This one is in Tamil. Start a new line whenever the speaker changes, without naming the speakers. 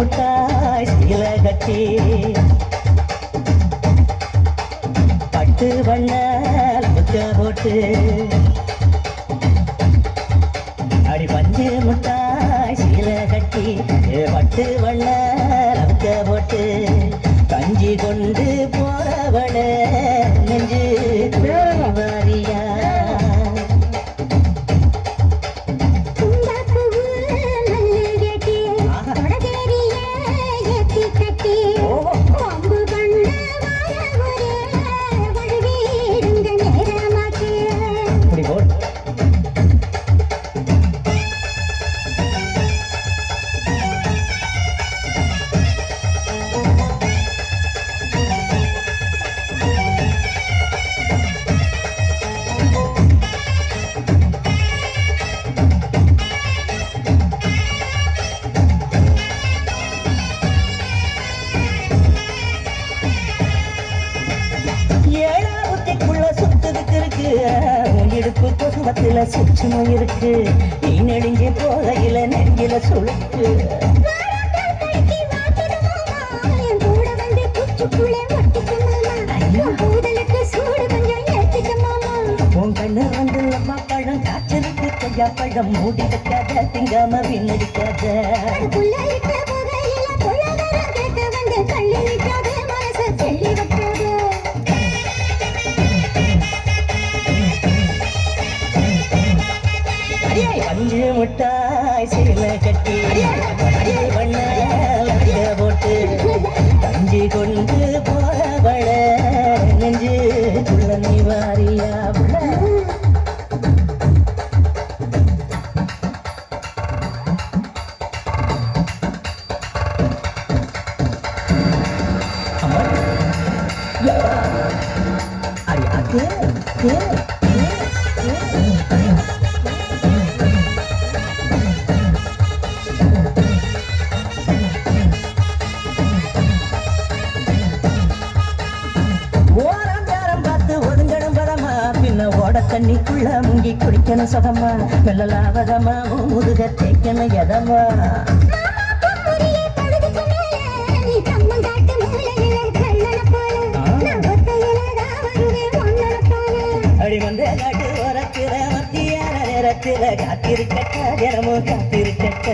முட்டாய் சீல கட்டி பட்டு வண்ண போட்டு அடி பஞ்சு முட்டாய் சீல கட்டி பட்டு வண்ண போட்டு கஞ்சி கொண்டு போறவள நெஞ்சு வாரியா இடுப்பு கொசுவத்துல சுற்றுமை இருக்கு நீ நெடுங்கி போகையில நெஞ்சில சுழுக்கு உன் கண்ணு வந்து அம்மா பழம் காய்ச்சலுக்கு கொய்யா பழம் மூடி வைக்காத திங்காம வீணடிக்காத பஞ்சு முட்டாய் சீல கட்டி வண்ண போட்டு கஞ்சி கொண்டு போறவள நெஞ்சு புள்ள நீ வாரியா தண்ணிக்குள்ள முங்கி குடிக்கணும் சுகமா வெள்ளலாவதமா முதுக தேய்க்கணும் எதமா அடி வந்து காட்டு உரத்தில மத்தியான நேரத்தில காத்திருக்கட்ட தினமும் காத்திருக்கட்ட